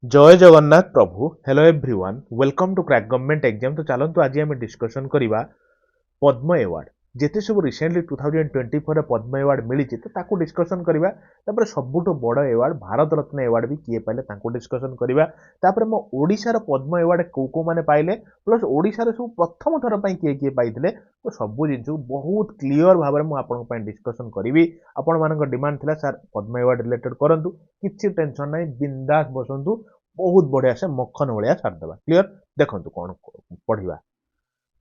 जय जगन्नाथ प्रभु hello everyone welcome to crack government exam. तो चलतु आज आम डिस्कसन करवा पद्म अवार्ड जिते सब रिसेंटली 2024 पद्म अवार्ड मिली तो ताकू डिस्कसन करवा। तापर सबुठ बड़ अवार्ड भारत रत्न अवार्ड भी किए पाइले ताकू डिस्कसन करवा। तापर मो ओडिशार पद्म अवार्ड को माने पाइले प्लस ओडिशार सब प्रथम थर पई किए पाइले तो सबु जिनिस बहुत क्लियर भाव में मुझे डिस्कसन करी। आपण मान डिमांड थिला सर पद्म अवार्ड रिलेटेड करंतु किछि टेंशन नहीं बिंदास बसंतु बहुत बढ़िया से मक्खन भाया छाड़देवा क्लियर। देखो कौन पढ़ा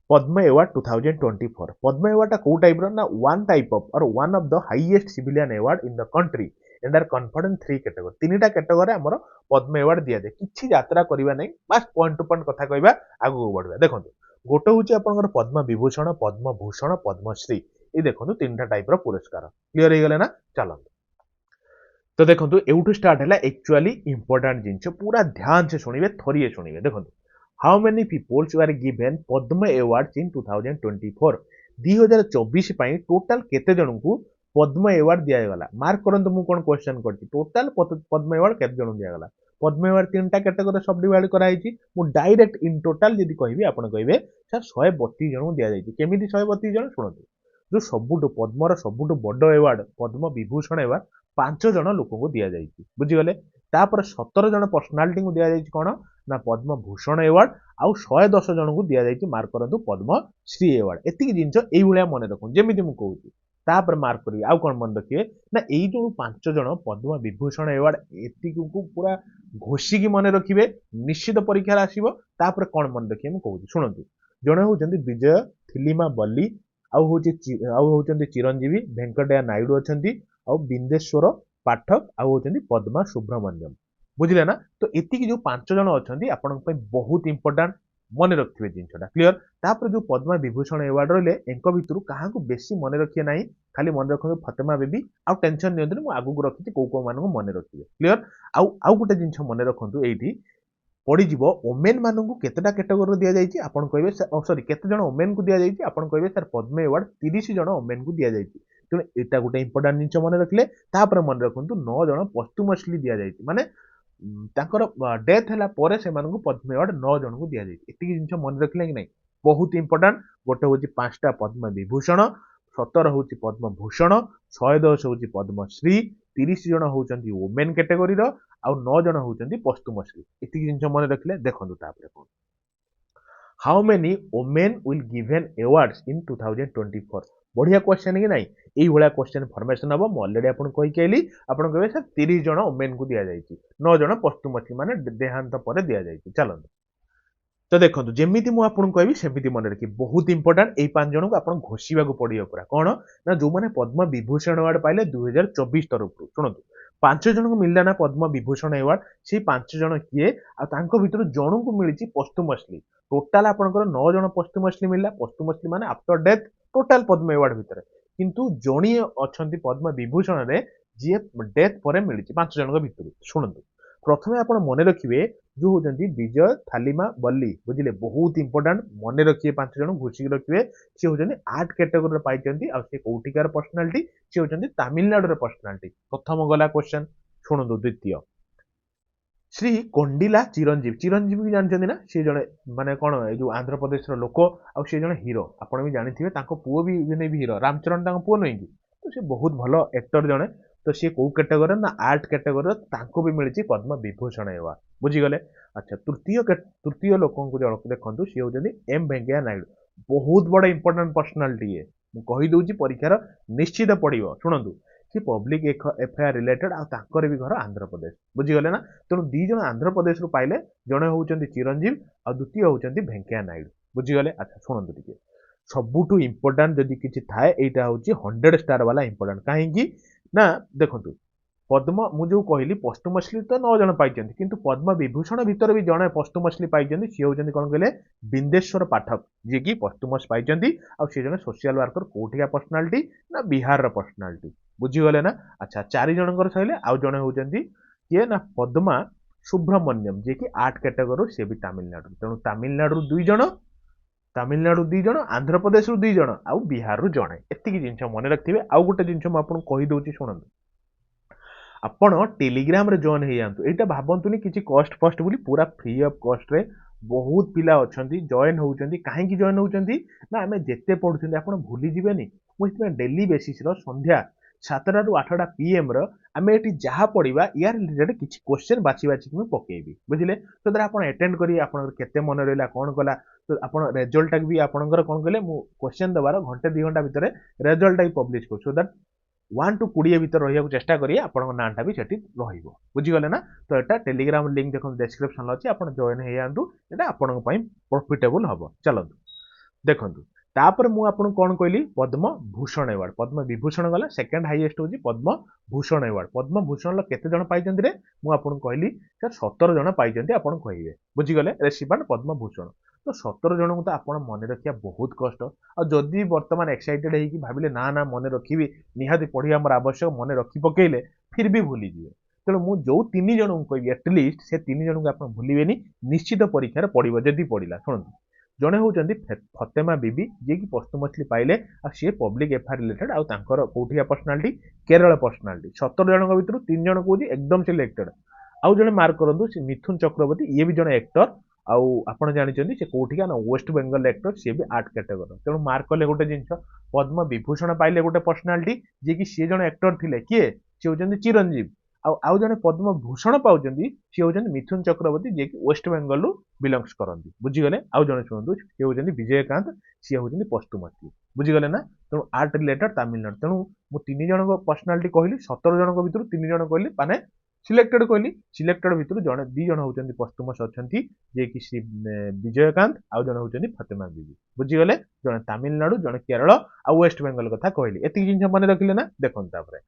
पद्म अवार्ड 2024 पद्म अवार्ड कौ टाइप ना वन टाइप ऑफ और one of the highest civilian award in the country and are conferred three category तीन कैटेगरी आमर पद्म अवार्ड दि जाए किसी यात्रा करवा नहीं बास पॉइंट टू पॉइंट कथा कहवा आगू बढ़वा। देखो गोटे हूँ आप पद्म विभूषण पद्म भूषण पद्मश्री ये देखो तीन टाइप पुरस्कार क्लीयर हो गले ना। चलते तो देखो एवठू स्टार्ट है एक्चुअली इंपोर्टेंट जिन पूरा ध्यान से शुणिबे थरिए शुणिबे। देखो how many peoples were given Padma awards in 2024 2024 पई टोटल केते जन को पद्म अवार्ड दिया गला मार्क करंतु मु कोन क्वेश्चन करती टोटल पद्म अवार्ड केते जन दिया गला। पद्म अवार्ड तीनटा कैटेगरी सब डिवाइड कराई मु डायरेक्ट इन टोटल जदी कहबी आपण कहबे सर 132 जन दिया जाई केमिति 132 जन सुनନ୍ତୁ जो सबुठ पद्मर सबुठ बड़ अवार्ड पद्म विभूषण अवार्ड 5 जन लोक को दि जाए बुझीगले। तापर 17 जन पर्सनालीटी को दि जाए कौन ना पद्म भूषण अवार्ड आउ 110 जन को दि जाए मार्क करंतु पद्म श्री अवार्ड एति जिनस एई भलिया मन रखु जेमिति मु कहूची। तापर मार्क करी आउ कोन मन रखिए ना एई जो 5 जन पद्म विभूषण अवार्ड एति को पूरा घोषिकी मन रखिबे निश्चित परीक्षा आसीबो। तापर कोन मन रखिए मु कहूची सुनंतु जने होचंदी विजय थिलिमा बल्ली आउ होचंदी चिरंजीवी वेंकटया नायडू अछंती आउ बिंदेश्वर पाठक आउ होचंदी पद्मा सुब्रमण्यम बुझिले ना। तो एतिकी जो 5 जन अछंती आपन पई बहुत इंपोर्टेंट मन रखिबे जिनछटा क्लियर। तापर जो पद्मा विभूषण अवार्ड रहले एंक भितरु काहाकू बेसी मन रखिए नाही खाली मन रखो फातिमा बेबी आउ टेंशन नियंतु मु आगु को रखिछि को मानकू मन रखिबे क्लियर। आउ गोटे जिनछ मन रखंतु एठी पड़ीज ओमेन मानक केतेटा कैटेगरी दि जाए आपन कहबे सॉरी केते जन ओमेन को दि जाए आपन कहबे सर पद्म अवार्ड 30 जन ओमेन को दि जाए तेणु एटा गोटे इंपोर्टेंट जिनिस मन रखिले। तापर मन रखंतु 9 जन पोस्टुमसली दि जाए माने तांकर डेथ हैला परे से मानकू पद्म अवार्ड 9 जन को दि जाए एतिकी जिनिस मन रखिले कि नहीं बहुत इंपोर्टेंट। गोटे होची 5टा पद्म विभूषण 17 होची पद्म भूषण 110 होची पद्मश्री 30 जन होचंती वुमेन कैटेगरी रो आउ 9 जन होचंती पोस्टुमसली एतिकी जिनिस मन रखिले। देखंतु तापर कोन how many women will given awards in 2024 बढ़िया क्वेश्चन कि नहीं यही भाया क्वेश्चन फॉर्मेशन हम ऑलरेडी आपन कहि केली आपन कहबे सर 30 जन वुमेन को दिया जायछि 9 जन पोस्टुमसली माने देहांत पर दिया जायछि। चलंतु तो देखो जमीती मुझे कहबी सेमती मन रखी बहुत इंपोर्टेंट यही 5 जन को आप घोषिबा को पड़ियो पूरा कौन ना जो मैंने पद्म विभूषण अवार्ड पाइले 2024 तरफ शुणु 5 जन को मिलला ना पद्म विभूषण अवार्ड से 5 जन किए भितर जन को मिली पोस्टुमसली टोटाल आपंकर 9 जन पोस्टुमसली मिलला पोस्टुमसली माने आफ्टर डेथ टोटाल पद्म अवार्ड भितर किंतु जणिए अछंती पद्म विभूषण रे जी डेथ पर मिली 5 जन भितर शुणु प्रथमे आप मन रखिए जो होती विजय थालिमा बल्ली बुझे बहुत इंपोर्टेंट मन रखिए 5 जन घोषिक रखिए सी होती आर्ट कैटेगरी पाई कौटिकार पर्सनालीटी सी होती तमिलनाडु पर्सनालीटी। प्रथम गला क्वेश्चन शुणु द्वितीय श्री कंडिला चिरंजीवी चिरंजीवी जानते ना सी जड़े माने कौन जो आंध्र प्रदेश लोक आउ सी जड़े हीरो आपड़ भी जानी पुओ भी हीरो रामचरण पुओ नुह कि तो सी बहुत भल एक्टर जड़े तो सी कौ कैटेगरी ना आर्ट कैटेगरी भी मिली पद्म विभूषण अवार्ड बुझीगले। अच्छा तृतीय लोक देखो सी होती एम वेंकैया नायडू बहुत बड़ा इंपोर्टेंट पर्सनालीटी है कहीदे परीक्षार निश्चित पड़ो शुणु कि पब्लिक एफआईआर रिलेटेड आर भी घर आंध्र प्रदेश बुझीगले ना। तेणु 2 जन आंध्र प्रदेश रू पाइले जड़े होती चिरंजीव और द्वितीय होती वेंकैया नायडू बुझीगले। अच्छा शुणु टे सबुठू इंपोर्टेंट जदि किसी थाए यहाँ हूँ 100 स्टार वाला इंपोर्टेंट कहीं ना देखो पद्म मुझे कहली पोस्टुमसली तो 9 जन पाई किंतु पद्म विभूषण भितर भी जड़े पोस्टुमसली पाई सी होती कौन कहले बिंदेश्वर पाठक जी की पोस्टुमस पाई सी जन सोशल वर्कर कौटिका पर्सनालीटी ना बिहार पर्सनालीटी बुझीगले ना। अच्छा 4 जनकर सैले आउ जड़े होती किए ना पद्मा सुब्रमण्यम जी की आर्ट कैटेगरी सी भी तमिलनाडु तेणु तमिलनाडु 2 जन तमिलनाडु 2 जन आंध्र प्रदेश 2 जन आउ बिहार जड़े एतिकी जिनिस मन रखिए। आउ गोटे जिनिस मुझे कहीदे शुणु ଆପଣ टेलीग्राम रे जॉइन हे जांतु एटा भाबंतुनी किछि कॉस्ट फस्ट बोली पूरा फ्री ऑफ कॉस्ट रे बहुत पिला अछंती जॉइन होउचंती काहे की जॉइन होउचंती ना आमे जेते पढुचंती आपण भूली जिवेनी मु इतने डेली बेसिस रो संध्या 7टा रु 8टा पीएम रो आमे एटी जहा पढिबा यार रिलेटेड किछि क्वेश्चन बाछि बाछि कि पकेइबी बुझिले तो दर आपण अटेंड करी आपण केते मन रहला कोन कला तो आपण रिजल्ट भी आपणकर कोन कले मु क्वेश्चन दबार घंटे 2 घंटा भितरे रिजल्ट भी पब्लिश कर सो दैट 1 टू 20 भीतर रहिया चेष्टा करिए आपन नाटा भी सेठी रहिबो बुझी गले ना तो एटा टेलीग्राम लिंक देखो डिस्क्रिप्शन अछि आपन जॉइन हे आंतु एटा आपन पई प्रॉफिटेबल हबो चलंतु देखंतु तापर मु आपन कोन कहली पद्म भूषण अवार्ड पद्म विभूषण गला second highest होजी Padma Bhushan award Padma Bhushan ल केते जण पाइजंती रे मु आपन कहली सर 17 जण पाइजंती आपन कहिबे बुझी गले रेसिपेंट पद्म भूषण तो 17 जण को तो आपन मन रखिया बहुत कष्ट आ जदी वर्तमान एक्साइटेड है कि भाबिले ना ना मन रखिबी निहाती पढी हमर आवश्यक मन रखि पकेइले फिर भी भूली जिवे तेणु मु जो 3 जण को कहबी एटलिस्ट से 3 जण को आपन भूलिबेनी निश्चित परीक्षा रे पढिबो जदी पढिला सुनନ୍ତୁ जड़े होउचंदी फतेमा बीबी जे कि पोस्टमोस्टली पाइले आ सी पब्लिक एफआईआर रिलेटेड आ तांकर कोठिया पर्सनालिटी केरल पर्सनालिटी 17 जण भितर 3 जण को एकदम सिलेक्टेड आउ जने मार्क करंदु से मिथुन चक्रवर्ती ये भी जने एक्टर आउ आपण जानिचंदी से कोठिया ना वेस्ट बेंगल एक्टर से भी आर्ट कैटेगरी तेणु मार्क कले गोटे जिंस पद्म विभूषण पाइले गोटे पर्सनालिटी जे कि सी जने एक्टर थिले किए से होचंदी चिरंजीव आउ जने पद्म भूषण पाउचंदी सी होचंदी मिथुन चक्रवर्ती जे कि वेस्ट बेंगल रु बिलोंग्स करंदी बुझी गले आउ जने सुनंदु सी होचंदी विजयकांत सी होचंदी पोस्टमोस्टली बुझी गले ना तेणु आर्ट रिलेटेड तमिलनाडु तेणु मु 3 जण को पर्सनालिटी कहली 17 जण को भितर 3 जण कहली माने सिलेक्टेड कहली सिलेक्टेड भितर जने 2 जण होचंदी पोस्टमोस अछंती जे कि श्री विजयकांत आउ जण होचंदी फतेमा बीबी बुझी गले जने तमिलनाडु जने केरल आ वेस्ट बेंगल कथा कहली एति जिंस माने रखिले ना देखन तापरे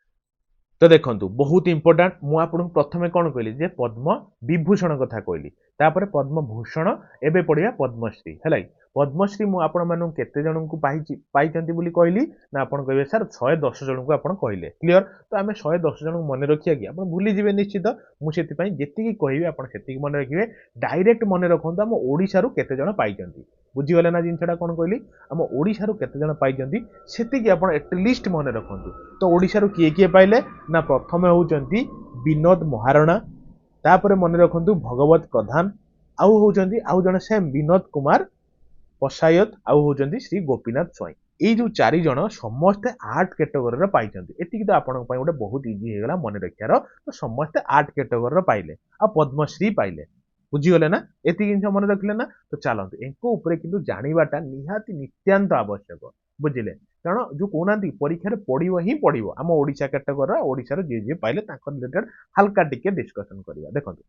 तो देखंतु बहुत इंपोर्टेंट मु आपन प्रथमे कोन कहली जे पद्म विभूषण कथा कहली तापर पद्म भूषण एबे पडिया पद्मश्री हैलाई पद्मश्री मु आपण मानु केते जण को पाइचंती बोली कहली ना आपण कहबे सर 110 जण को आपण कहले क्लियर तो आमे 110 जण को मने रखिया कि आपण भूली जिवे निश्चित मु सेति पई जेति की कहबे आपण सेति की मने रखिबे डायरेक्ट मने रखंतु हम ओडिसा रु केते जण पाइचंती बुझी गले ना जिनछडा कोन कहली हम ओडिसा रु केते जण पाइचंती सेति की आपण एटलिस्ट मने रखंतु तो ओडिसा रु किए पाइले ना प्रथमे होउचंती विनोद महाराणा तापरे मने रखंतु भगवत प्रधान आउ होउचंती आउ जण सेम विनोद कुमार पशायत आउ होउचंती श्री गोपीनाथ स्वाई ए जो 4 जण समस्त आर्ट कैटेगरी रे पाइचंती एति कि तो आपन पई गोटे बहुत इजी हे गला मने रखियार तो समस्त आर्ट कैटेगरी रे पाइले आ पद्मश्री पाइले बुझी गले ना एति जिंस मने रखले ना तो चलंतु एको ऊपर किंतु जानिबाटा निहाती नित्यांत आवश्यक बुझिले कारण जो कोनांती परीक्षा रे पढिबो ही पढिबो हम ओडिसा कैटेगरी ओडिसा रे जे पाइले ताकर रिलेटेड हल्का टिके डिस्कशन करिया देखंतु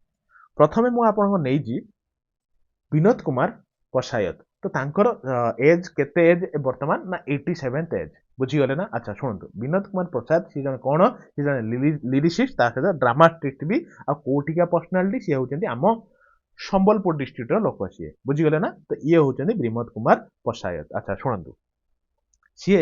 प्रथमे मु आपन को नै जी विनोद कुमार पशायत तो तांकर एज केते एज वर्तमान ना 87th एज बुझी गले ना अच्छा सुनंतु विनोद कुमार प्रसाद सी जन कोन सी जन लिरिसिस्ट ता सहित ड्रामाटिस्ट भी आ कोठिका पर्सनालिटी सी होचंती हम संबलपुर डिस्ट्रिक्ट रो लोक सी बुझी गले ना तो ये होचंती विनोद कुमार पशायत अच्छा सुनंतु सी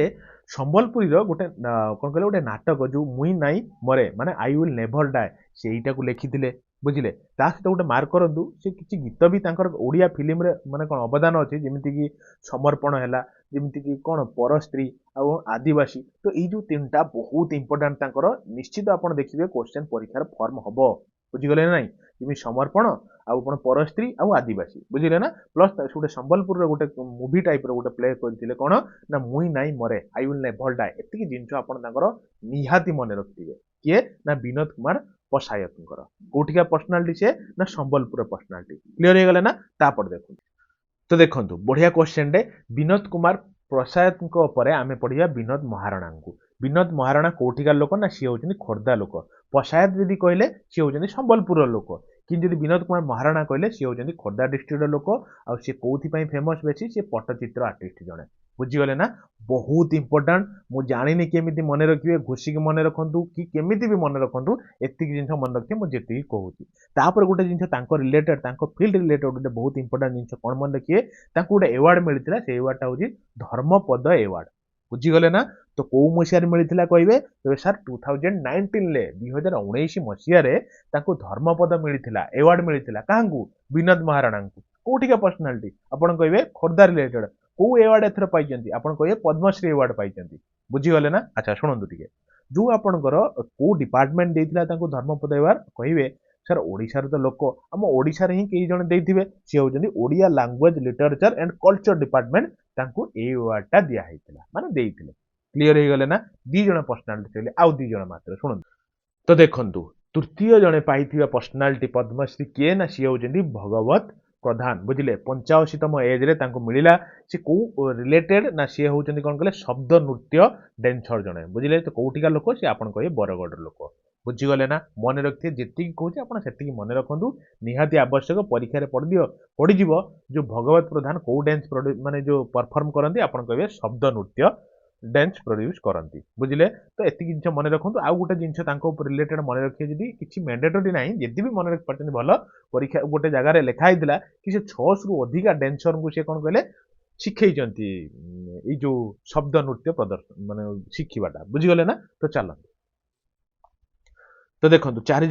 संबलपुरी रो गोटे कोन कहले गोटे नाटक जो मुई नाई मरे माने आई विल नेवर डाई सेईटा को लेखिथिले बुझिले ता सहित गोटे मार्क करंतु से किछि गीत भी तांकर ओडिया फिल्म रे माने कोन अवदान अछि जेमिति कि समर्पण हैला जेमिति कि कोन पर स्त्री आ आदिवासी तो ई जो तीनटा बहुत इंपोर्टेंट तांकर निश्चित आपण देखिबे क्वेश्चन परीक्षा रे फॉर्म हबो बुझि गले नै जेमि समर्पण आ कोन पर स्त्री आ आदिवासी बुझिले ना प्लस गोटे संबलपुर रे गोटे मूवी टाइप रो गोटे प्ले करथिले कोन ना मुई नाई मरे आई विल नेवर डाई एतिकी जिंस आपण तांकर निहाती मने रखिबे किए ना विनोद कुमार पशायतंकर कोठिका पर्सनालिटी से ना संबलपुर पर्सनालिटी क्लियर हो गले ना तापर देखु तो देखंतु बढ़िया क्वेश्चन डे विनोद कुमार पशायतंको ऊपर आमे पढिया विनोद महाराणा को विनोद महाराणा कोठिका लोक ना सी होचनी खोर्धा लोक पशायत यदि कहले सी होचनी संबलपुर लोक कि जदि विनोद कुमार महाराणा कहले सी होचनी खोर्धा डिस्ट्रिक्ट लोक आ सी कोथि पई फेमस बेसी सी पट्टचित्र आर्टिस्ट जणे बुझीगले ना बहुत इंपोर्टेंट मु जानिनी केमिति मने रखिबे घुसिक मने रखंतु कि केमिति भी मने रखंतु एतिक जिंस मने रखिबे मु जेति कहूची तापर गोटे जिंस तांको रिलेटेड तांको फील्ड रिलेटेड गोटे बहुत इंपोर्टेंट जिंस कोन मने रखिए तांको गोटे अवार्ड मिलितला से अवार्डटा होची धर्मपद अवार्ड बुझीगले ना तो को मसियार मिलितला कहबे तो सर 2019 ले 2019 मसिया रे तांको धर्मपद मिलितला अवार्ड मिलितला कांगु विनोद महाराणा को कोठिका पर्सनालिटी आपण कहबे खोर्धा रिलेटेड को अवार्ड एथर पाइचंती आपण कहबे पद्मश्री अवार्ड पाइचंती बुझी गले ना अच्छा सुनंतु टिके जो आपणकर को डिपार्टमेंट देइथिला तांको धर्मपद अवार्ड कहिबे सर ओडिशार तो लोक आम ओडिशार ही कई जण देइथिबे से होउछन्ती Odia language literature and culture department तांको ए अवार्डटा दिया हैतिला माने देइथिले क्लियर हे गले ना दी जण पर्सनालिटी थिले आउ दी जण मात्र सुन तो देखंतु तृतीय जणे पाइथिबा पर्सनालिटी पद्मश्री किए ना सी होउछन्ती भगवत प्रधान बुझिले 85तम एज रे तांको मिलिला से को रिलेटेड ना सी होउछन्ती कोन कहले शब्द नृत्य डांसर जणे बुझिले तो कोउटिका लोक से आपन कहे बरगड लोक बुझीगले ना मन रखिए जी कहे आप से मन रखु निहाती आवश्यक परीक्षा पड़ीज जो भगवत प्रधान कौ डांस माने जो परफॉर्म करती आप कहे शब्द नृत्य डांस प्रोड्यूस करती बुझिले तो एति जिन मन रखु आउ गोटे जिन रिलेटेड मन रखिए जी किसी मैंडेटरी ना जदि भी मन रखी पार्टी भल परीक्षा गोटे जगार लिखाई कि से 600 रु अधिका डांसर को सी कौन कहले शिखई जो शब्द नृत्य प्रदर्शन माने शिखिबाटा बुझीगले ना तो चलते तो देखो चार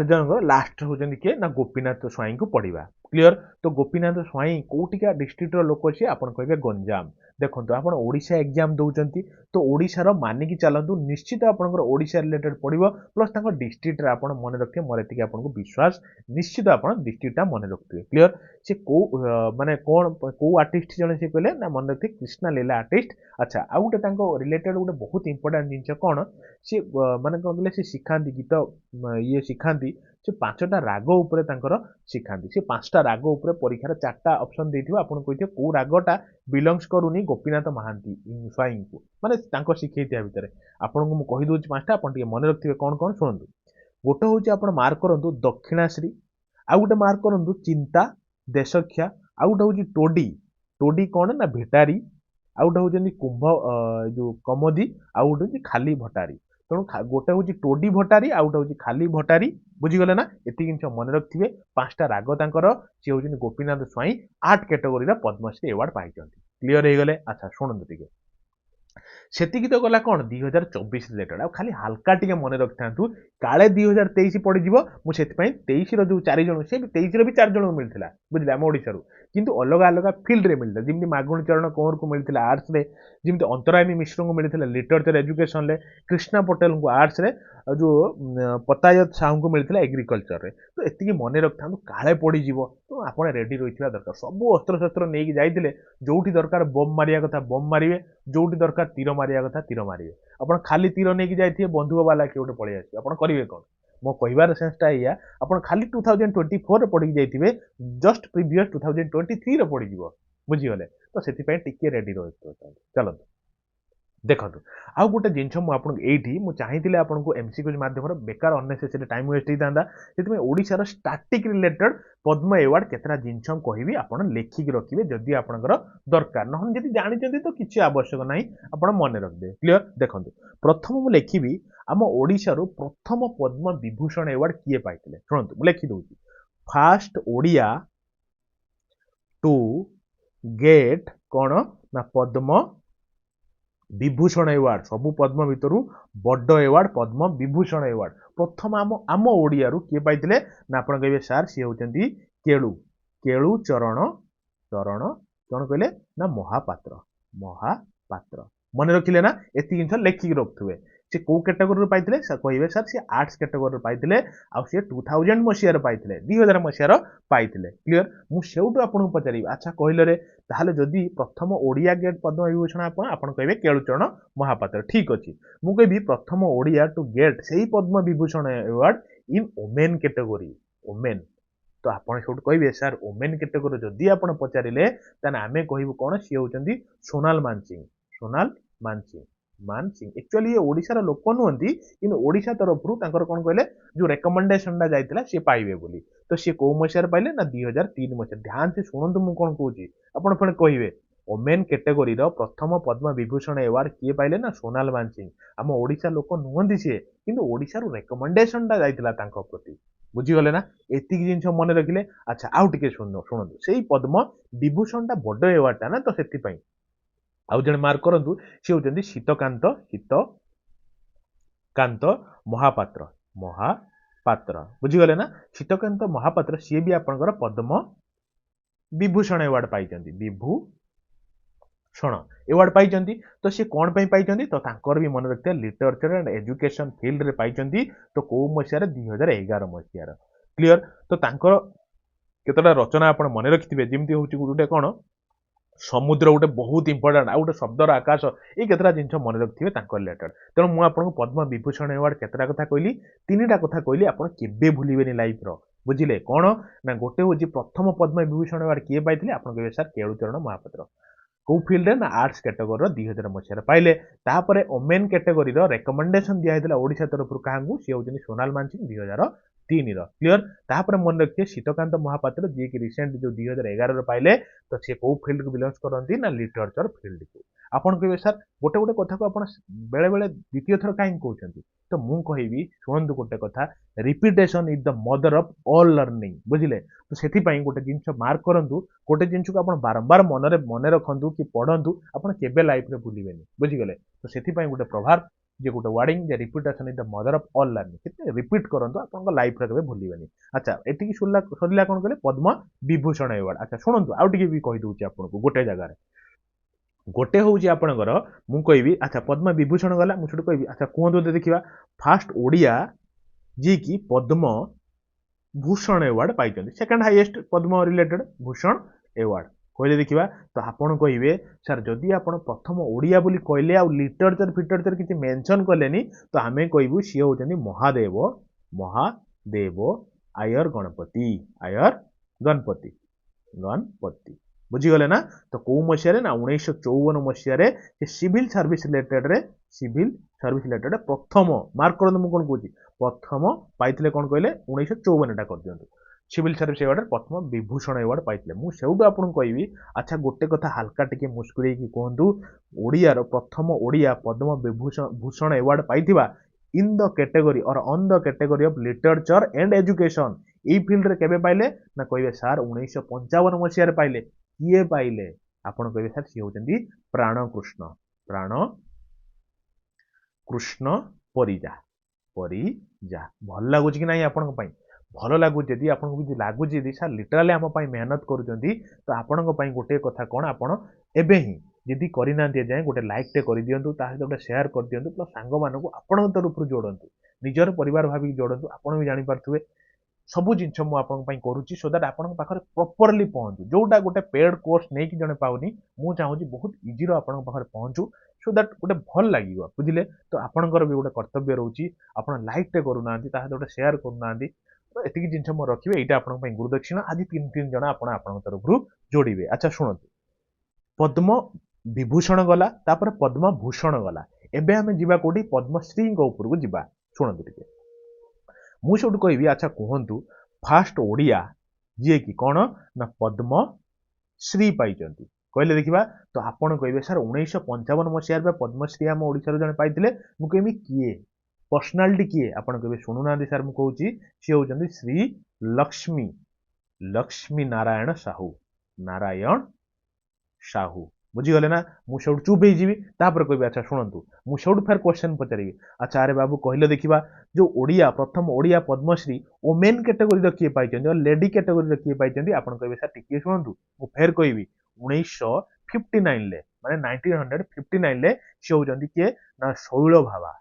जन लास्ट होती किए ना गोपीनाथ स्वाई को पढ़ा क्लियर तो गोपीनाथ स्वाई कौटिका डिस्ट्रिक्टर लोक सी आप कहे गंजाम देखो आप ओडिशा एग्जाम दौरान तो ओडिशार मानिकी चलतु निश्चित आपंकर ओडिशा रिलेटेड पड़ो प्लस डिस्ट्रिक्ट आप मन रखिए मोर एति आपको विश्वास निश्चित आप डिस्ट्रिक्टा मन रखिए क्लियर से कौ माने कौन कौ आर्टिस्ट जन से कहले ना मन रखिए कृष्णा लीला आर्टिस्ट अच्छा आउ गोटे रिलेटेड गोटे बहुत इंपोर्टाट जिन कौन सी माने कौन कहले शिखाती गीत ये शिखाती से 5टा राग उपरे शिखाती से 5टा राग उपरे परीक्षार 4टा ऑप्शन देथिबा आपन कहिथे को रागटा बिलोंग्स करूनी गोपीनाथ महांती स्वाई को माने तांको शिखैतिया भितरे आपन को मु कहि दोछि 5टा आपन टिके मन रखथिबे कोन कोन सुनंतु गोटे होछि आपन मार्क करंतु दक्षिणाश्री आ गोटे मार्क करंतु चिंता देशख्या आ गोटे होछि टोडी टोडी कोन ना भेटारी आ गोटे होछि कुंभ जो कमोदी आ गोटे होछि खाली भटारी तेणु गोटे हूँ टोडी भटारी आ गोटे हूँ खाली भटारी बुझीगले ना एति जिन मन रखिए 5टा राग तांकर सी हूँ Gopinath Swain art category Padma Shri award पाई क्लियर हो गले अच्छा शुणु टे सेतिकी तो गला कौन 2024 रिलेटेड आ खाली हल्का टिके मन रखि था काले 2023 पड़ीज मुझे 23 जो 4 जन से 23 भी 4 जन मिलता बुझे आम ओडिशा किंतु अलग अलग फील्ड रे मिलता जमी मागुणी चरण कंवर को मिलता आर्ट्स रे जमी अंतरायणी मिश्र को मिलता लिटरेचर एजुकेशन रे कृष्णा पटेल को आर्ट्स रे जो पतायत साहू को मिलता एग्रीकल्चर रे तो एति मन रखि था काले पड़ीज तो आप रेडी रही दरकार सब अस्त्र शस्त्र नहीं जाइए जोटी दरकार बम मारिया कथा बम मारे जोटी दरकार तीर मारिया कथा तीर मारे आप खाली तीर नहीं जाइए बंधुक बाला किए गोटे पलि आस आप करेंगे कौन मो कहबार सेन्सटा या आप खाली 2024 पढ़ी जाइए जस्ट प्रीवियस 2023 पड़ीज बुझीगले तो से टिके रेडी रही चलते देखो आउ गोटे जिन मुझे चाहिए आपको एमसीक्यू माध्यम बेकार अननेसेसरी टाइम वेस्ट होता से ओडिशार स्टाटिक रिलेटेड पद्म अवार्ड केतरा जिन कहबी आप लेखिक रखिए जदि आपंकर दरकार ना जब जानते तो किसी आवश्यक ना आप मन रखिए क्लियर देखो प्रथम मुझे लिखी आम ओडिशार प्रथम पद्म विभूषण अवार्ड किए पाइले शुणु मुझे लिखिदे फास्ट ओडिया टू गेट कौन ना पद्म विभूषण अवार्ड सबू पद्म भितर बड़ अवार्ड पद्म विभूषण अवार्ड प्रथम आम ओडिया किए पाइले ना आप कहे सार सी होती केळु केळु चरण चरण कौन कहले ना महापात्र महापात्र मन रखिले ना एति जिन लेखिक रखुए से कौ कैटेगोरी पाइले कहे सर सी आर्ट्स कैटेगोरी पाइले आ सी 2000 मसीहार पाइले 2000 मसीहार पाइले क्लियर मुझे आपको पचारि अच्छा कहले ताहले जदि प्रथम ओडिया गेट पद्म विभूषण आपन कहे केळुचरण महापात्र ठीक अच्छे मुझे कहबी प्रथम ओडिया टू गेट से Padma Vibhushan award in women category women तो आपड़ सब कहे सार ओमेन कैटेगोरी जदि आप पचारे आम कहूँ कौन सी होती सोनाल मानसिंह सोनाल मानसिंह मानसिंह एक्चुअली ये ओडिशार लोक नुहति कि ओडिशा तरफ कौन कहले जो रेकमेंडेशन जाइला सी पाइबे बोली तो सी कौ मसीहार पाइले ना 2003 मसीहा ध्यान से शुणु मुझे कौन कहूँ आपड़ पुणी कहे ओमेन कैटेगोरी प्रथम पद्म विभूषण अवार्ड किए पाइले ना सोनाल मानसिंह आम ओडिशा लोक नुहति सी कि ओडिशार रेकमेंडेशन जाइला प्रति बुझीगले ना एतिक जिन मन रखिले अच्छा आउ टिके शुणु से पद्म विभूषण बड़ अवार्डटा ना तो से आउ जन मार्क करंतु सी होती शीतकांत शीतकांत महापात्र महापात्र बुझीगले ना शीतकांत महापात्र सी भी आपंकर पद्म विभूषण अवार्ड पाई विभूषण ଶୁଣ ଏୱାର୍ଡ ପାଇଛନ୍ତି ତ ସେ କ'ଣ ପାଇଁ ପାଇଛନ୍ତି ତ ତାଙ୍କର ବି ମନେ ରଖିଥିବା ଲିଟରେଚର ଆଣ୍ଡ ଏଜୁକେସନ ଫିଲ୍ଡରେ ପାଇଛନ୍ତି ତ କୋଉ ମସିହାରେ 2011 ମସିହାର କ୍ଲିୟର ତ ତାଙ୍କର କେତେଟା ରଚନା ଆପଣ ମନେ ରଖିଥିବେ ଯେମିତି ହଉଛି ଗୋଟେ କ'ଣ ସମୁଦ୍ର ଗୋଟେ ବହୁତ ଇମ୍ପୋର୍ଟାଣ୍ଟ ଆଉ ଗୋଟେ ଶବ୍ଦର ଆକାଶ ଏଇ କେତେଟା ଜିନିଷ ମନେ ରଖିଥିବେ ତାଙ୍କ ରିଲେଟେଡ୍ ତେଣୁ ମୁଁ ଆପଣଙ୍କୁ ପଦ୍ମ ବିଭୂଷଣ ଆୱାର୍ଡ କେତେଟା କଥା କହିଲି ତିନିଟା କଥା କହିଲି ଆପଣ କେବେ ଭୁଲିବେନି ଲାଇଫର ବୁଝିଲେ କ'ଣ ନା ଗୋଟେ ହଉଛି ପ୍ରଥମ ପଦ୍ମ ବିଭୂଷଣ ଆୱାର୍ଡ କିଏ ପାଇଥିଲେ ଆପଣ କହିବେ ସାର୍ କେଳୁଚରଣ ମହାପାତ୍ର କୋଉ ଫିଲ୍ଡରେ ନା ଆର୍ଟ୍ସ କ୍ୟାଟେଗୋରୀର 2000 ମସିହାରେ ପାଇଲେ ତାପରେ ଓମେନ୍ କ୍ୟାଟେଗୋରୀର ରେକମେଣ୍ଡେସନ ଦିଆଯାଇଥିଲା ଓଡ଼ିଶା ତରଫରୁ କାହାକୁ ସିଏ ହେଉଛନ୍ତି ସୋନାଲ ମାନସିଂ 2003ର କ୍ଲିୟର ତାପରେ ମନେ ରଖିଥିବେ ଶୀତକାନ୍ତ ମହାପାତ୍ର ଯିଏକି ରିସେଣ୍ଟ ଯୋଉ 2011ରେ ପାଇଲେ ତ ସିଏ କୋଉ ଫିଲ୍ଡକୁ ବିଲଙ୍ଗସ୍ କରନ୍ତି ନା ଲିଟରେଚର ଫିଲ୍ଡକୁ ଆପଣ କହିବେ ସାର୍ ଗୋଟେ ଗୋଟେ କଥାକୁ ଆପଣ ବେଳେ ବେଳେ ଦ୍ୱିତୀୟ ଥର କାହିଁକି କହୁଛନ୍ତି ତ ମୁଁ କହିବି ଶୁଣନ୍ତୁ ଗୋଟେ କଥା repetition is the mother of all learning ବୁଝିଲେ ତ ସେଥିପାଇଁ ଗୋଟେ ଜିନିଷ ମାର୍କ କରନ୍ତୁ ଗୋଟେ ଜିନିଷକୁ ଆପଣ ବାରମ୍ବାର ମନେ ରଖନ୍ତୁ କି ପଢନ୍ତୁ ଆପଣ କେବେ ଲାଇଫରେ ଭୁଲିବେନି ବୁଝିଗଲେ ତ ସେଥିପାଇଁ ଗୋଟେ ପ୍ରଭାବ ଯେ ଗୋଟେ ୱାର୍ଡିଂ ଯେ repetition is the mother of all learning କେତେ ରିପିଟ୍ କରନ୍ତୁ ଆପଣଙ୍କ ଲାଇଫରେ କେବେ ଭୁଲିବେନି ଆଚ୍ଛା ଏତିକି ସରିଲା କ'ଣ କହିଲେ ପଦ୍ମ ବିଭୂଷଣ ଆୱାର୍ଡ ଆଚ୍ଛା ଶୁଣନ୍ତୁ ଆଉ ଟିକେ ବି କହିଦଉଛି ଆପଣଙ୍କୁ ଗୋଟେ ଜାଗାରେ ଗୋଟେ ହଉଛି ଆପଣଙ୍କର ମୁଁ କହିବି ଆଚ୍ଛା ପଦ୍ମ ବିଭୂଷଣ ଗଲା ମୁଁ ସେଠୁ କହିବି ଆଚ୍ଛା କୁହନ୍ତୁ ଦେଖିବା ଫାଷ୍ଟ ଓଡ଼ିଆ ଯିଏକି ପଦ୍ମ ଭୂଷଣ ଆୱାର୍ଡ ପାଇଛନ୍ତି ସେକେଣ୍ଡ ହାଇଏଷ୍ଟ ପଦ୍ମ ରିଲେଟେଡ୍ ଭୂଷଣ ଆୱାର୍ଡ କହିଲେ ଦେଖିବା ତ ଆପଣ କହିବେ ସାର୍ ଯଦି ଆପଣ ପ୍ରଥମ ଓଡ଼ିଆ ବୋଲି କହିଲେ ଆଉ ଲିଟରେଚର କିଛି ମେନସନ୍ କଲେନି ତ ଆମେ କହିବୁ ସିଏ ହେଉଛନ୍ତି ମହାଦେବ ଆୟର ଗଣପତି ବୁଝିଗଲେ ନା ତ କୋଉ ମସିହାରେ ନା 1954 ମସିହାରେ ସେ ସିଭିଲ ସର୍ଭିସ ରିଲେଟେଡ୍ ପ୍ରଥମ ମାର୍କ କରନ୍ତୁ ମୁଁ କ'ଣ କହୁଛି ପ୍ରଥମ ପାଇଥିଲେ କ'ଣ କହିଲେ 1954 ଟା କରିଦିଅନ୍ତୁ ସିଭିଲ ସର୍ଭିସ ଆୱାର୍ଡରେ ପ୍ରଥମ ବିଭୂଷଣ ଆୱାର୍ଡ ପାଇଥିଲେ ମୁଁ ସେଇଠୁ ଆପଣଙ୍କୁ କହିବି ଆଚ୍ଛା ଗୋଟେ କଥା ହାଲକା ଟିକେ ମୁସ୍କୁରେଇକି କୁହନ୍ତୁ ଓଡ଼ିଆର ପ୍ରଥମ ଓଡ଼ିଆ ପଦ୍ମ ଭୂଷଣ ଆୱାର୍ଡ ପାଇଥିବା in the category or on the category of literature and education ଏଇ ଫିଲ୍ଡରେ କେବେ ପାଇଲେ ନା କହିବେ ସାର୍ 1955 ମସିହାରେ ପାଇଲେ କିଏ ପାଇଲେ ଆପଣ କହିବେ ସାର୍ ସିଏ ହେଉଛନ୍ତି ପ୍ରାଣକୃଷ୍ଣ ପରିଜା ଭଲ ଲାଗୁଛି କି ନାହିଁ ଆପଣଙ୍କ ପାଇଁ ଭଲ ଲାଗୁଛି ଯଦି ଆପଣଙ୍କୁ ଯଦି ଲାଗୁଛି ଯଦି ସାର୍ ଲିଟରାଲି ଆମ ପାଇଁ ମେହନତ କରୁଛନ୍ତି ତ ଆପଣଙ୍କ ପାଇଁ ଗୋଟେ କଥା କ'ଣ ଆପଣ ଏବେ ହିଁ ଯଦି କରିନାହାନ୍ତି ଏଯାଏଁ ଗୋଟେ ଲାଇକ୍ଟେ କରିଦିଅନ୍ତୁ ତା ସହିତ ଗୋଟେ ସେୟାର କରିଦିଅନ୍ତୁ ପ୍ଲସ୍ ସାଙ୍ଗମାନଙ୍କୁ ଆପଣଙ୍କ ତରଫରୁ ଯୋଡ଼ନ୍ତୁ ନିଜର ପରିବାର ଭାବିକି ଯୋଡ଼ନ୍ତୁ ଆପଣ ବି ଜାଣିପାରୁଥିବେ ସବୁ ଜିନିଷ ମୁଁ ଆପଣଙ୍କ ପାଇଁ କରୁଛି ସୋ ଦ୍ୟାଟ୍ ଆପଣଙ୍କ ପାଖରେ ପ୍ରପରଲି ପହଞ୍ଚୁ ଯୋଉଟା ଗୋଟେ ପେଡ୍ କୋର୍ସ ନେଇକି ଜଣେ ପାଉନି ମୁଁ ଚାହୁଁଛି ବହୁତ ଇଜିର ଆପଣଙ୍କ ପାଖରେ ପହଞ୍ଚୁ ସୋ ଦ୍ୟାଟ୍ ଗୋଟେ ଭଲ ଲାଗିବ ବୁଝିଲେ ତ ଆପଣଙ୍କର ବି ଗୋଟେ କର୍ତ୍ତବ୍ୟ ରହୁଛି ଆପଣ ଲାଇକ୍ଟେ କରୁନାହାନ୍ତି ତା ସହିତ ଗୋଟେ ସେୟାର କରୁନାହାନ୍ତି ତ ଏତିକି ଜିନିଷ ମୁଁ ରଖିବେ ଏଇଟା ଆପଣଙ୍କ ପାଇଁ ଗୁରୁଦକ୍ଷିଣ ଆଜି ତିନି ଜଣ ଆପଣ ଆପଣଙ୍କ ତରଫରୁ ଯୋଡ଼ିବେ ଆଚ୍ଛା ଶୁଣନ୍ତୁ ପଦ୍ମ ବିଭୂଷଣ ଗଲା ତାପରେ ପଦ୍ମଭୂଷଣ ଗଲା ଏବେ ଆମେ ଯିବା କୋଉଠି ପଦ୍ମଶ୍ରୀଙ୍କ ଉପରକୁ ଯିବା ଶୁଣନ୍ତୁ ଟିକେ ମୁଁ ସବୁଠୁ କହିବି ଆଚ୍ଛା କୁହନ୍ତୁ ଫାଷ୍ଟ ଓଡ଼ିଆ ଯିଏକି କ'ଣ ନା ପଦ୍ମଶ୍ରୀ ପାଇଛନ୍ତି କହିଲେ ଦେଖିବା ତ ଆପଣ କହିବେ ସାର୍ 1955 ମସିହାରେ ପଦ୍ମଶ୍ରୀ ଆମ ଓଡ଼ିଶାରୁ ଜଣେ ପାଇଥିଲେ ମୁଁ କହିବି କିଏ ପର୍ସନାଲିଟି କିଏ ଆପଣ କହିବେ ଶୁଣୁନାହାନ୍ତି ସାର୍ ମୁଁ କହୁଛି ସିଏ ହେଉଛନ୍ତି ଶ୍ରୀ ଲକ୍ଷ୍ମୀ ନାରାୟଣ ସାହୁ ବୁଝିଗଲେ ନା ମୁଁ ସେଉଠୁ ଚୁପ୍ ହେଇଯିବି ତାପରେ କହିବି ଆଚ୍ଛା ଶୁଣନ୍ତୁ ମୁଁ ସେଉଠୁ ଫେର୍ କ୍ୱେଶ୍ଚନ୍ ପଚାରିବି ଆଚ୍ଛା ଆରେ ବାବୁ କହିଲେ ଦେଖିବା ଯୋଉ ଓଡ଼ିଆ ପ୍ରଥମ ଓଡ଼ିଆ ପଦ୍ମଶ୍ରୀ ଓମେନ୍ କ୍ୟାଟେଗୋରୀର କିଏ ପାଇଛନ୍ତି ଲେଡି କ୍ୟାଟେଗୋରୀର କିଏ ପାଇଛନ୍ତି ଆପଣ କହିବେ ସାର୍ ଟିକେ ଶୁଣନ୍ତୁ ମୁଁ ଫେର୍ କହିବି 1959 ମାନେ 1959 ସେ ହେଉଛନ୍ତି କିଏ ନା ଶୈଳବାଳା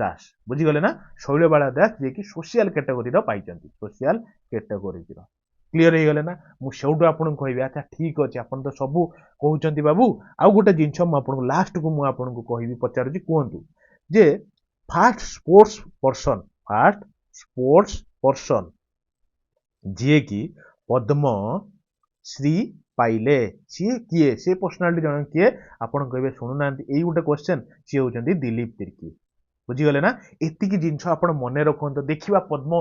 ଦାସ ବୁଝିଗଲେ ନା ଶୈଳବାଳା ଦାସ ଯିଏକି ସୋସିଆଲ କ୍ୟାଟେଗୋରୀର ପାଇଛନ୍ତି ସୋସିଆଲ କ୍ୟାଟେଗୋରୀର କ୍ଲିୟର ହେଇଗଲେ ନା ମୁଁ ସେଉଠୁ ଆପଣଙ୍କୁ କହିବି ଆଚ୍ଛା ଠିକ୍ ଅଛି ଆପଣ ତ ସବୁ କହୁଛନ୍ତି ବାବୁ ଆଉ ଗୋଟେ ଜିନିଷ ମୁଁ ଆପଣଙ୍କୁ ଲାଷ୍ଟକୁ ମୁଁ ଆପଣଙ୍କୁ କହିବି ପଚାରୁଛି କୁହନ୍ତୁ ଯେ ଫାଷ୍ଟ ସ୍ପୋର୍ଟସ ପର୍ସନ ଯିଏକି ପଦ୍ମଶ୍ରୀ ପାଇଲେ ସିଏ କିଏ ସେ ପର୍ସନାଲିଟି ଜଣେ କିଏ ଆପଣ କହିବେ ଶୁଣୁନାହାନ୍ତି ଏଇ ଗୋଟେ କ୍ୱେଶ୍ଚନ୍ ସିଏ ହେଉଛନ୍ତି ଦିଲ୍ଲୀପ ତିର୍କି ବୁଝିଗଲେ ନା ଏତିକି ଜିନିଷ ଆପଣ ମନେ ରଖନ୍ତୁ ଦେଖିବା ପଦ୍ମ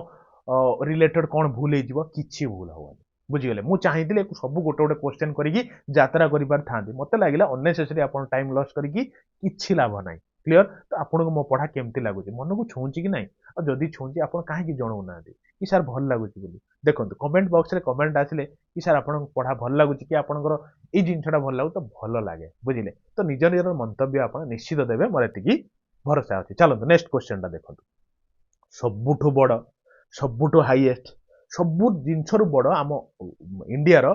ରିଲେଟେଡ୍ କ'ଣ ଭୁଲ ହେଇଯିବ କିଛି ଭୁଲ ହବନି ବୁଝିଗଲେ ମୁଁ ଚାହିଁଥିଲି ସବୁ ଗୋଟେ ଗୋଟେ କ୍ୱେଶ୍ଚନ୍ କରିକି ଯାତ୍ରା କରିପାରିଥାନ୍ତି ମୋତେ ଲାଗିଲା ଅନନେସେସରି ଆପଣ ଟାଇମ୍ ଲସ୍ କରିକି କିଛି ଲାଭ ନାହିଁ କ୍ଲିୟର ତ ଆପଣଙ୍କୁ ମୋ ପଢ଼ା କେମିତି ଲାଗୁଛି ମନକୁ ଛୁଉଁଛି କି ନାହିଁ ଆଉ ଯଦି ଛୁଉଁଛି ଆପଣ କାହିଁକି ଜଣାଉନାହାନ୍ତି କି ସାର୍ ଭଲ ଲାଗୁଛି ବୋଲି ଦେଖନ୍ତୁ କମେଣ୍ଟ ବକ୍ସରେ କମେଣ୍ଟ ଆସିଲେ କି ସାର୍ ଆପଣଙ୍କ ପଢ଼ା ଭଲ ଲାଗୁଛି କି ଆପଣଙ୍କର ଏଇ ଜିନିଷଟା ଭଲ ଲାଗୁଛି ତ ଭଲ ଲାଗେ ବୁଝିଲେ ତ ନିଜର ମନ୍ତବ୍ୟ ଆପଣ ନିଶ୍ଚିତ ଦେବେ ମୋର ଏତିକି ଭରସା ଅଛି ଚାଲନ୍ତୁ ନେକ୍ସଟ କ୍ୱେଶ୍ଚନଟା ଦେଖନ୍ତୁ ସବୁଠୁ ବଡ଼ ସବୁଠୁ ହାଇଏଷ୍ଟ ସବୁ ଜିନିଷରୁ ବଡ଼ ଆମ ଇଣ୍ଡିଆର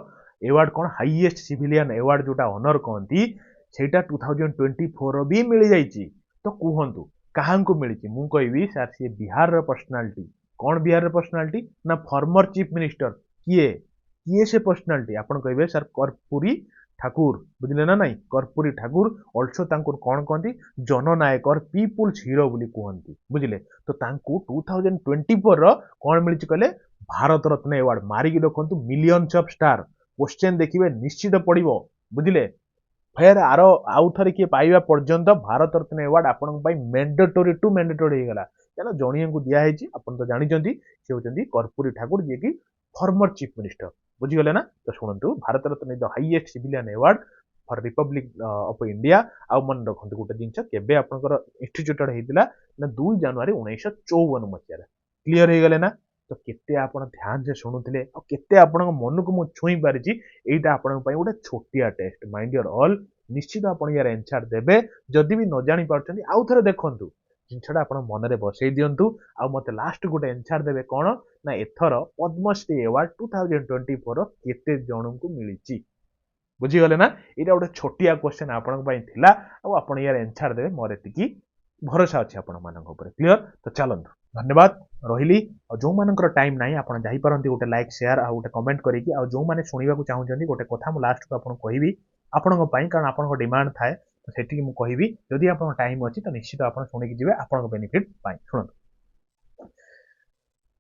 एवार्ड कौन हाईएस्ट सिविलियन एवार्ड जोटा ऑनर कहती सेटा 2024 भी मिल जाइए। तो कहतु क्या मिली मु कहबी सर सी बिहार पर्सनालिटी कौन बिहार पर्सनालिटी ना फॉर्मर चीफ मिनिस्टर किए किए से पर्सनालिटी आपण कहे सर कर्पूरी ठाकुर बुझे ना नाई कर्पूरी ठाकुर अल्सो कौन कहती जननायक और पीपुल्स हीरो बोली कहती बुझे। तो 2024 कौन मिली कहले भारत रत्न एवार्ड मारिकी देखु मिलियंस ऑफ स्टार क्वेश्चन देखिए निश्चित पड़ो बुझे। फेर आउ थे किए पाइबा पर्यंत भारत रत्न एवार्ड आपण मैंडेटोरी टू मैंडेटोरी होगा क्या जड़िए को दिखाई आप तो जानते सी होती कर्पूरी ठाकुर जी की फॉर्मर चीफ मिनिस्टर बुझीगले ना। तो शुणु Bharat Ratna the highest civilian award for republic of India आउ मन रखते गोटे जिनस केबे आपनकर इंस्टीट्यूटेड होता ना 2 जनवरी 1954 मसीह क्लीयर हो गले ना। तो केते आपण ध्यान से शुणुले और केते आपण मन को मुझे छुई पारिछि एटा आपण पई गोटे छोटिया टेस्ट माइंड योर ऑल निश्चित आपण यार आंसर देबे जदि भी न जानि पारछन्ती आउ थरे देखंतु जिनछटा आपण मन रे बसई दियंतु आ मते लास्ट गोटे आंसर देबे कोन ना एथर पद्मश्री अवार्ड 2024 केते जणन को मिलिछि बुझी गले ना। एटा गोटे छोटिया क्वेश्चन आपण पई थिला आ आपण यार आंसर देबे मोर एतिकी भरोसा अछि आपण मानक ऊपर क्लियर। तो चलंतु धन्यवाद रहिली और जो मानकर टाइम नाही आपण जाई परंती गोटे लाइक शेयर आ गोटे कमेंट करिकि आ जो माने सुनिबा को चाहुचंती गोटे कथा मु लास्ट को आपण कहिबी आपण पई कारण आपण डिमांड थाए तो सेठी मु कहिबी जदि आपण टाइम अछि तो निश्चित आपण सुनिकि जिवे आपण बेनिफिट पाई। सुनंतु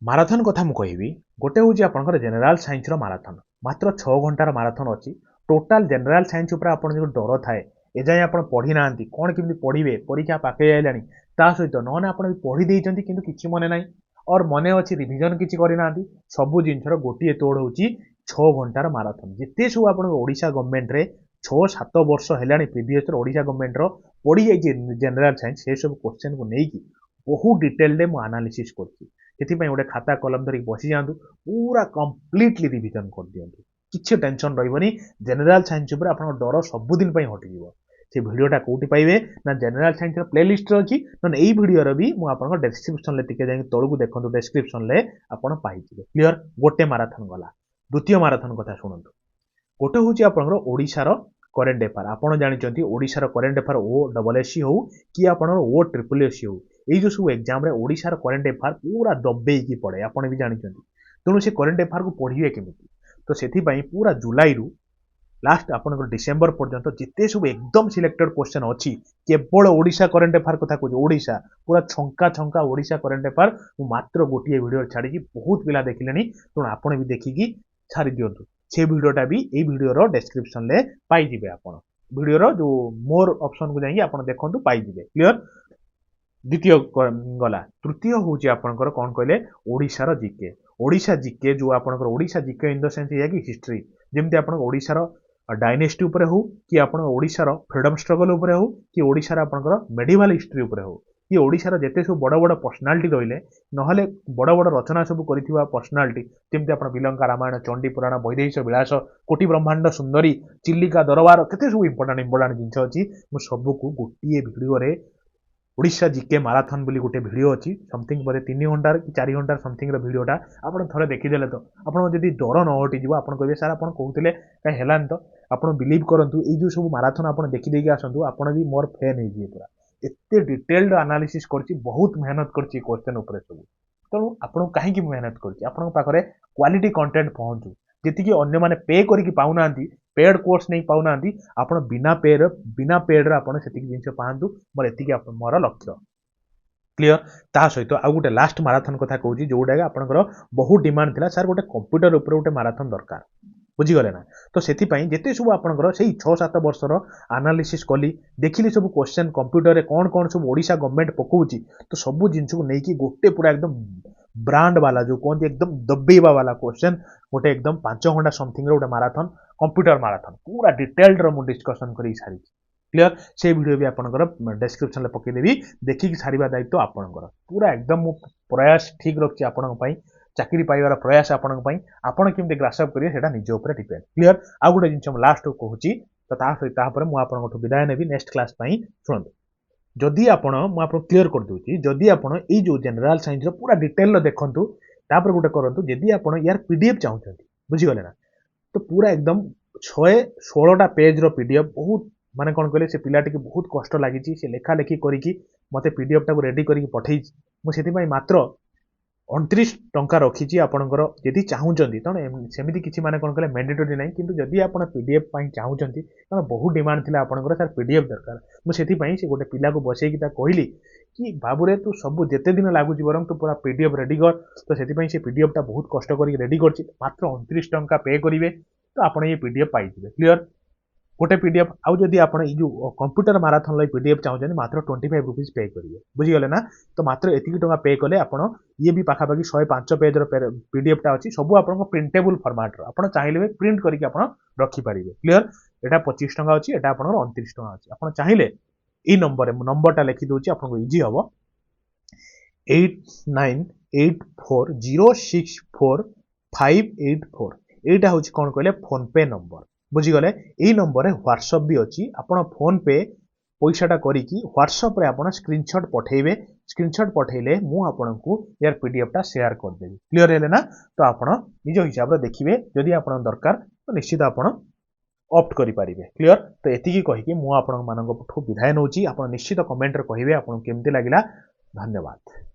माराथन कथा मु कहिबी गोटे होची आपण जनरल साइंस रो माराथन मात्र 6 घंटार माराथन अछि टोटल जनरल साइंस ऊपर आपण जो डर थाए ए जाय आपण पढ़ी नांती कोन किमि पढ़िबे परीक्षा पाके आइलानी ता सहित नन आपण पढ़ी देइचंती किंतु किछि मने नाही और मने अछि रिवीजन किछि करि नांती सबु जिंसर गोटिए तोड़ होची 6 घंटार माराथन जेते सब आपण ओडिशा गवर्नमेंट रे 6-7 वर्ष हेलानी प्रीवियस ओडिशा गवर्नमेंट रो पढ़ी जाई जनरल साइंस से सब क्वेश्चन को नेकी बहुत डिटेल रे मु एनालिसिस करछि सेति पई गोटे खाता कलम धरि बसि जांतु पूरा कंप्लीटली रिवीजन कर दियंतु किछि टेंशन रहइबनी जनरल साइंस ऊपर आपण डर सब दिन पई हटि जिवो। से वीडियोटा कोठी पाइबे ना जनरल साइंस रो प्लेलिस्ट रो अछि न एई वीडियो रो भी मु आपण डिस्क्रिप्शन ले टिके जाई तळकु देखंतु डिस्क्रिप्शन ले आपण पाइ जिवे क्लियर। गोटे माराथन गला द्वितीय माराथन कथा सुनंतु गोटे होची आपण ओडिसा रो करेंट अफेयर आपण जानिचंती ओडिसा रो current affair O double S C हो कि आपण ओ ट्रिपल एससी हो एई जो सब एग्जाम रे ओडिसा रो करेंट अफेयर पूरा दबेई की पड़े आपण भी जानिचंती तेणु से करेंट अफेयर को पढ़िए केमिति। तो सेथि पई पूरा जुलाई रु लास्ट आपन डिसेंबर पर्यंत जिते सब एकदम सिलेक्टेड क्वेश्चन अच्छी केवल ओडिशा करेंट अफेयर कथा कहूँ ओडिशा पूरा छंका छंका ओडिशा करेंट अफेयर मु मात्र गोटे वीडियो छाड़ी बहुत पिला देखिले तेणु आपण भी देखिकी छाड़ी दिंतु से वीडियोटा भी ये वीडियो डिस्क्रिप्शन ले पाइबे आपण वीडियो जो मोर ऑप्शन को जाइए आपण देखंतु पाइबे क्लियर। द्वितीय गला तृतीय हूँ आपंकर कौन कहले ओडिशार जीके ओडिशा जीके जो आपंकर Odisha GK in the sense या कि हिस्ट्री जमती आप ओडिशार डायनेस्टी उपरे हो कि आप ओडिशार फ्रीडम स्ट्रगल उपरे हो कि ओडिशार आपंकर मेडिवल हिस्ट्री उपरे हो कि ओडिशार जेते सब बड़ बड़ पर्सनालिटी रहिले नहले बड़ बड़ रचना सब करिथिबा पर्सनालिटी जमती आप विलंका रामायण चंडी पुराण वैदेहीश विलास कोटि ब्रह्मांड सुंदरी चिल्लिका दरबार केते सब इंपोर्टेंट जिनस अच्छी मु सबको गोटे वीडियो रे ओडिशा जीके माराथन बोली गोटे वीडियो अच्छी समथिंग बोले 3 घंटार कि 4 घंटार समथिंग वीडियोटा आप थे देखीदे तो आपड़ जब डर न हटिज आप कहे सार आप कहते कहीं हेलान तो आप बिलीव करूँ ये सब माराथन आप देखी आसतु आपड़ भी मोर फैन हो पूरा एत डिटेल्ड एनालिसिस कर बहुत मेहनत कर क्वेश्चन उपर सब तेणु आपको कहीं मेहनत कर क्वालिटी कंटेंट पहुँचू जी अन्य मैंने पे करके पाऊना पेड कोर्स नहीं पाऊना आप बिना पेड आप जिन पातु मोर एति मोर लक्ष्य क्लियर। ता सहित आउ गोटे लास्ट माराथन कथा कहूँ जोटा आपंकर बहुत डिमांड थिला सर गोटे कंप्यूटर उपर गोटे माराथन दरकार बुझीगले ना। तो से जिते सब आपंकर से 6-7 वर्षर एनालिसिस कली देखिली सब क्वेश्चन कंप्यूटर रे कौन कौन सब ओडिशा गवर्नमेंट पकाउची तो सब जिनस को लेकिन गोटे पूरा एकदम ब्रांड वाला जो कहते एकदम दबेवा वाला क्वेश्चन गोटे एकदम 5 घंटा समथिंग गोटे माराथन कंप्यूटर माराथन पूरा डिटेल्ड रो डिस्कशन कर सारी क्लियर। से वीडियो भी आपंकर डिस्क्रिप्शन में पकईदेवी देखिक सारिबा दायित्व आपंकर पूरा एकदम मु प्रयास ठीक रखी आपण चाकरी पाइबार प्रयास आपण केमती ग्रासअप करेंगे सेटा निज उपर डिपेंड क्लियर। आउ गोटे जिन लास्ट कहूँ तो मुझे विदाय नेबी नेक्स्ट क्लास शुणु जदि आपण मुझे क्लीयर कर दूसरी जदि आपण ये जो जनरल साइंस पूरा डिटेल देखु तापर गोटे करूँ जदि आप यार पीडीएफ चाहते बुझीगले ना तो पूरा एकदम 616टा पेज रो पीडीएफ बहुत माने कौन कहले से पिलाटी के बहुत कष्ट लागी से लेखा लेखी करी मते पीडीएफ टाको रेडी करी पठेई मु सेति मात्र 29 टंका रखी आपंकर जदि चाहूँगी तेणु सेमती किसी माने कौन कहले मैंडेटरी नहीं किंतु जदि आप पीडीएफ चाहूँगी तेना बहुत डिमांड थी आपंकर सर पीडीएफ दरकार मुझे से गोटे पिला को बसई कहली कि बाबूरे तू सब जिते दिन लगुच बर तू पूरा पीडीएफ रेडी कर तो से पीडीएफ टा बहुत कष्ट कर रेडी कर मात्र 29 टंका पे करेंगे तो आप ये पीडीएफ पाई क्लीयर गोटे पीडीएफ आउ जदि आप कंप्यूटर माराथन लगी पीडीएफ चाहते मात्र 25 रुपीज पे करेंगे बुझीगले ना तो मात्र एतिकी टंका पे कले आप ये भी पाखापाखि 105 पेज पीडीएफ टा अच्छी सब आप प्रिंटेबल फॉर्मेट आप चाहिए प्रिंट करके रखिपारे क्लीयर यहाँ 25 टंका अच्छी यहाँ आप 29 टंका अच्छी आप चाहिए ये नंबरटा लिखि दूसरी आपको इजी हम 8984064584 यहाँ हूँ कौन कहले फोन पे नंबर बुझीगले यही नंबर में व्हाट्सएप भी अच्छी आप फोन पे पैसाटा करी व्हाट्सएप रे आप स्क्रीनशॉट पठेबे स्क्रीनशॉट पठेले मु आपको यार पीडीएफ टा शेयर करदेवी क्लीयर है ना तो आप निज हिसाब से देखिए जदि आप दरकार तो निश्चित आप ऑप्ट करें क्लीयर तो एतिकी कहीकि मु आपण मानक विदाय नौची आप निश्चित कमेंट रे कहिबे आपन केमती लागिला धन्यवाद।